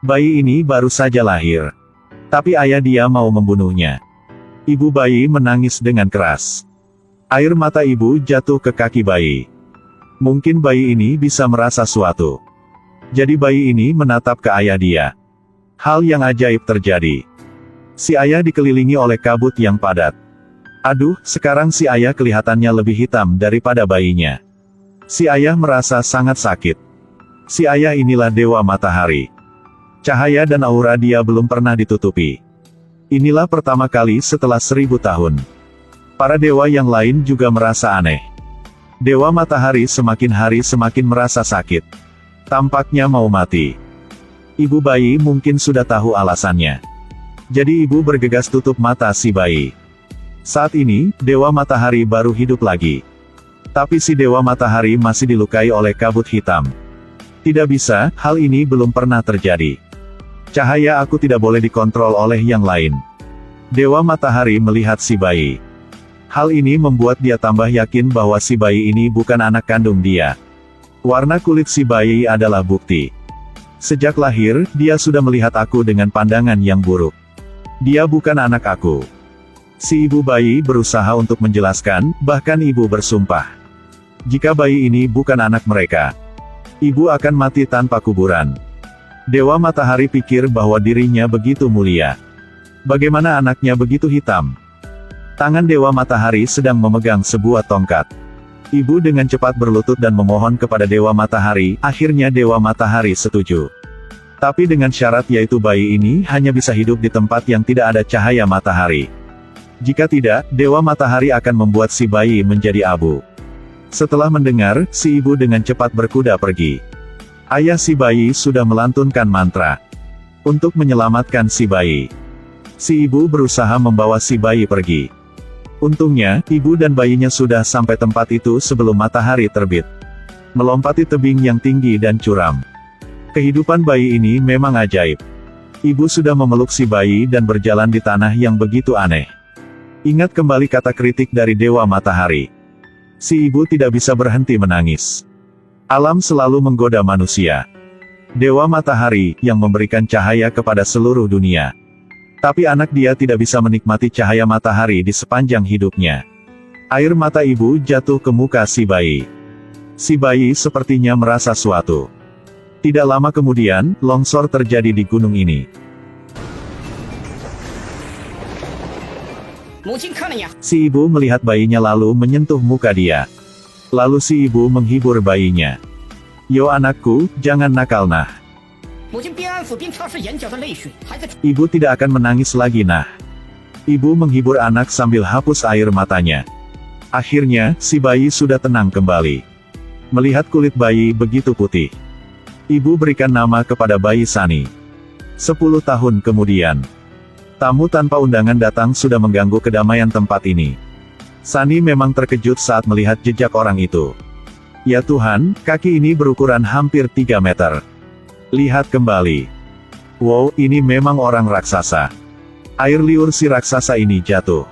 Bayi ini baru saja lahir. Tapi ayah dia mau membunuhnya. Ibu bayi menangis dengan keras. Air mata ibu jatuh ke kaki bayi. Mungkin bayi ini bisa merasa suatu. Jadi bayi ini menatap ke ayah dia. Hal yang ajaib terjadi. Si ayah dikelilingi oleh kabut yang padat. Aduh, sekarang si ayah kelihatannya lebih hitam daripada bayinya. Si ayah merasa sangat sakit. Si ayah inilah dewa matahari. Cahaya dan aura dia belum pernah ditutupi. Inilah pertama kali setelah 1000 tahun. Para dewa yang lain juga merasa aneh. Dewa matahari semakin hari semakin merasa sakit. Tampaknya mau mati. Ibu bayi mungkin sudah tahu alasannya. Jadi ibu bergegas tutup mata si bayi. Saat ini, dewa matahari baru hidup lagi. Tapi si dewa matahari masih dilukai oleh kabut hitam. Tidak bisa, hal ini belum pernah terjadi. Cahaya aku tidak boleh dikontrol oleh yang lain. Dewa matahari melihat si bayi. Hal ini membuat dia tambah yakin bahwa si bayi ini bukan anak kandung dia. Warna kulit si bayi adalah bukti. Sejak lahir, dia sudah melihat aku dengan pandangan yang buruk. Dia bukan anak aku. Si ibu bayi berusaha untuk menjelaskan, bahkan ibu bersumpah. Jika bayi ini bukan anak mereka, ibu akan mati tanpa kuburan. Dewa matahari pikir bahwa dirinya begitu mulia. Bagaimana anaknya begitu hitam? Tangan dewa matahari sedang memegang sebuah tongkat. Ibu dengan cepat berlutut dan memohon kepada dewa matahari, akhirnya dewa matahari setuju. Tapi dengan syarat yaitu bayi ini hanya bisa hidup di tempat yang tidak ada cahaya matahari. Jika tidak, dewa matahari akan membuat si bayi menjadi abu. Setelah mendengar, si ibu dengan cepat berkuda pergi. Ayah si bayi sudah melantunkan mantra untuk menyelamatkan si bayi. Si ibu berusaha membawa si bayi pergi. Untungnya, ibu dan bayinya sudah sampai tempat itu sebelum matahari terbit. Melompati tebing yang tinggi dan curam. Kehidupan bayi ini memang ajaib. Ibu sudah memeluk si bayi dan berjalan di tanah yang begitu aneh. Ingat kembali kata kritik dari dewa matahari. Si ibu tidak bisa berhenti menangis. Alam selalu menggoda manusia. Dewa matahari, yang memberikan cahaya kepada seluruh dunia. Tapi anak dia tidak bisa menikmati cahaya matahari di sepanjang hidupnya. Air mata ibu jatuh ke muka si bayi. Si bayi sepertinya merasa suatu. Tidak lama kemudian, longsor terjadi di gunung ini. Si ibu melihat bayinya lalu menyentuh muka dia. Lalu si ibu menghibur bayinya. Yo anakku, jangan nakal nah. Ibu tidak akan menangis lagi nah. Ibu menghibur anak sambil hapus air matanya. Akhirnya, si bayi sudah tenang kembali. Melihat kulit bayi begitu putih. Ibu berikan nama kepada bayi Sani. 10 tahun kemudian. Tamu tanpa undangan datang sudah mengganggu kedamaian tempat ini. Sani memang terkejut saat melihat jejak orang itu. Ya Tuhan, kaki ini berukuran hampir 3 meter. Lihat kembali. Wow, ini memang orang raksasa. Air liur si raksasa ini jatuh.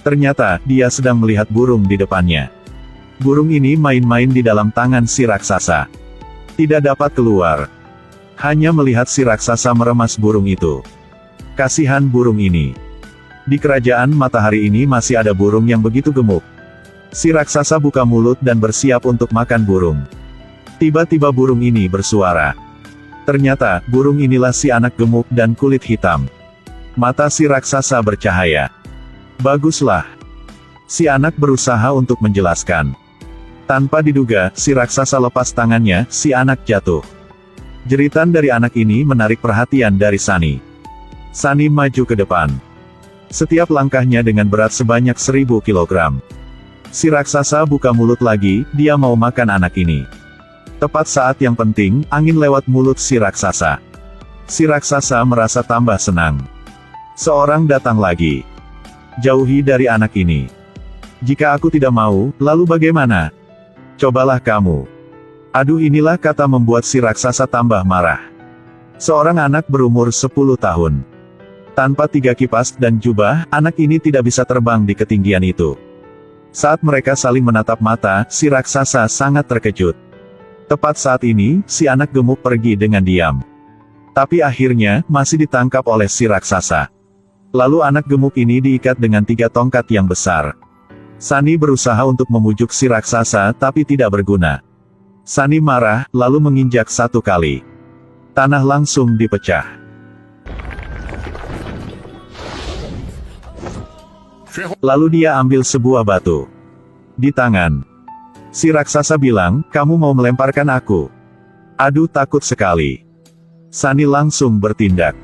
Ternyata, dia sedang melihat burung di depannya. Burung ini main-main di dalam tangan si raksasa. Tidak dapat keluar. Hanya melihat si raksasa meremas burung itu. Kasihan burung ini. Di kerajaan matahari ini masih ada burung yang begitu gemuk. Si raksasa buka mulut dan bersiap untuk makan burung. Tiba-tiba burung ini bersuara. Ternyata, burung inilah si anak gemuk dan kulit hitam. Mata si raksasa bercahaya. Baguslah. Si anak berusaha untuk menjelaskan. Tanpa diduga, si raksasa lepas tangannya, si anak jatuh. Jeritan dari anak ini menarik perhatian dari Sani. Sani maju ke depan. Setiap langkahnya dengan berat sebanyak 1000 kilogram. Si raksasa buka mulut lagi, dia mau makan anak ini. Tepat saat yang penting, angin lewat mulut si raksasa. Si raksasa merasa tambah senang. Seorang datang lagi. Jauhi dari anak ini. Jika aku tidak mau, lalu bagaimana? Cobalah kamu. Aduh, inilah kata membuat si raksasa tambah marah. Seorang anak berumur 10 tahun. Tanpa 3 kipas dan jubah, anak ini tidak bisa terbang di ketinggian itu. Saat mereka saling menatap mata, si raksasa sangat terkejut. Tepat saat ini, si anak gemuk pergi dengan diam. Tapi akhirnya, masih ditangkap oleh si raksasa. Lalu anak gemuk ini diikat dengan 3 tongkat yang besar. Sunny berusaha untuk memujuk si raksasa tapi tidak berguna. Sunny marah, lalu menginjak 1 kali. Tanah langsung dipecah. Lalu dia ambil sebuah batu. Di tangan. Si raksasa bilang, kamu mau melemparkan aku? Aduh, takut sekali. Sunny langsung bertindak.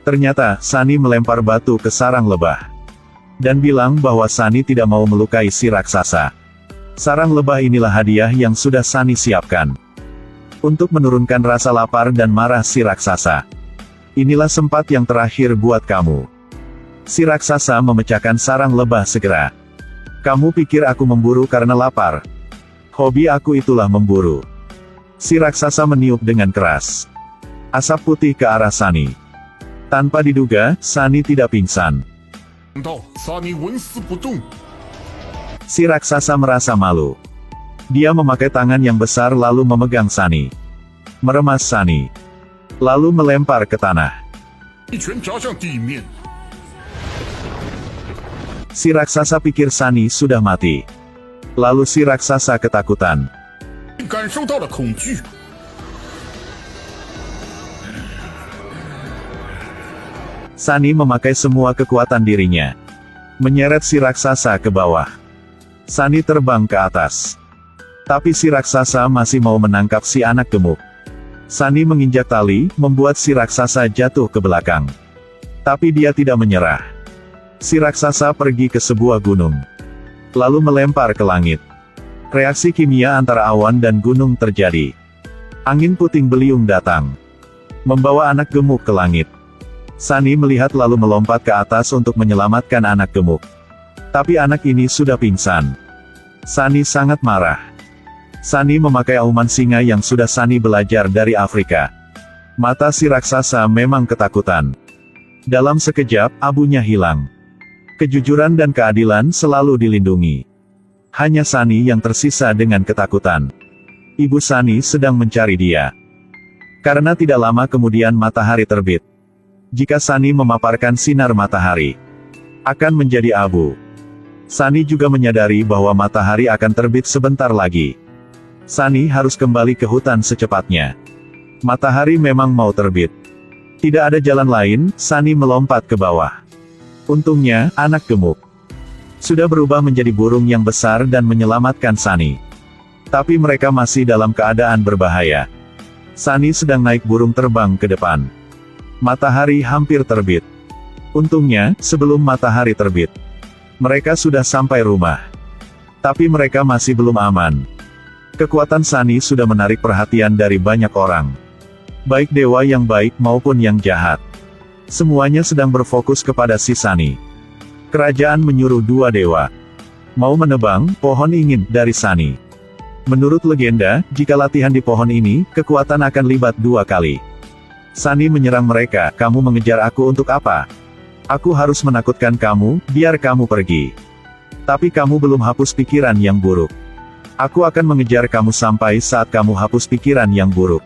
Ternyata, Sunny melempar batu ke sarang lebah. Dan bilang bahwa Sunny tidak mau melukai si raksasa. Sarang lebah inilah hadiah yang sudah Sunny siapkan. Untuk menurunkan rasa lapar dan marah si raksasa. Inilah sempat yang terakhir buat kamu. Si raksasa memecahkan sarang lebah segera. Kamu pikir aku memburu karena lapar? Hobi aku itulah memburu. Si raksasa meniup dengan keras. Asap putih ke arah Sunny. Tanpa diduga, Sunny tidak pingsan. Si raksasa merasa malu. Dia memakai tangan yang besar lalu memegang Sunny. Meremas Sunny. Lalu melempar ke tanah. Si raksasa pikir Sunny sudah mati. Lalu si raksasa ketakutan. Sunny memakai semua kekuatan dirinya. Menyeret si raksasa ke bawah. Sunny terbang ke atas. Tapi si raksasa masih mau menangkap si anak gemuk. Sunny menginjak tali, membuat si raksasa jatuh ke belakang. Tapi dia tidak menyerah. Si raksasa pergi ke sebuah gunung. Lalu melempar ke langit. Reaksi kimia antara awan dan gunung terjadi. Angin puting beliung datang. Membawa anak gemuk ke langit. Sunny melihat lalu melompat ke atas untuk menyelamatkan anak gemuk. Tapi anak ini sudah pingsan. Sunny sangat marah. Sunny memakai auman singa yang sudah Sunny belajar dari Afrika. Mata si raksasa memang ketakutan. Dalam sekejap, abunya hilang. Kejujuran dan keadilan selalu dilindungi. Hanya Sunny yang tersisa dengan ketakutan. Ibu Sunny sedang mencari dia. Karena tidak lama kemudian matahari terbit. Jika Sunny memaparkan sinar matahari, akan menjadi abu. Sunny juga menyadari bahwa matahari akan terbit sebentar lagi. Sunny harus kembali ke hutan secepatnya. Matahari memang mau terbit. Tidak ada jalan lain, Sunny melompat ke bawah. Untungnya, anak gemuk sudah berubah menjadi burung yang besar dan menyelamatkan Sunny. Tapi mereka masih dalam keadaan berbahaya. Sunny sedang naik burung terbang ke depan. Matahari hampir terbit. Untungnya, sebelum matahari terbit, mereka sudah sampai rumah. Tapi mereka masih belum aman. Kekuatan Sunny sudah menarik perhatian dari banyak orang. Baik dewa yang baik maupun yang jahat. Semuanya sedang berfokus kepada si Sunny. Kerajaan menyuruh 2 dewa. Mau menebang pohon ingin dari Sunny. Menurut legenda, jika latihan di pohon ini, kekuatan akan libat 2 kali. Sunny menyerang mereka, kamu mengejar aku untuk apa? Aku harus menakutkan kamu, biar kamu pergi. Tapi kamu belum hapus pikiran yang buruk. Aku akan mengejar kamu sampai saat kamu hapus pikiran yang buruk.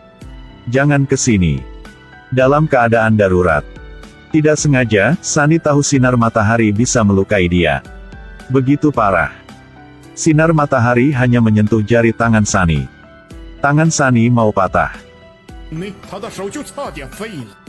Jangan ke sini. Dalam keadaan darurat. Tidak sengaja, Sunny tahu sinar matahari bisa melukai dia. Begitu parah. Sinar matahari hanya menyentuh jari tangan Sunny. Tangan Sunny mau patah. 他的手就差点废了。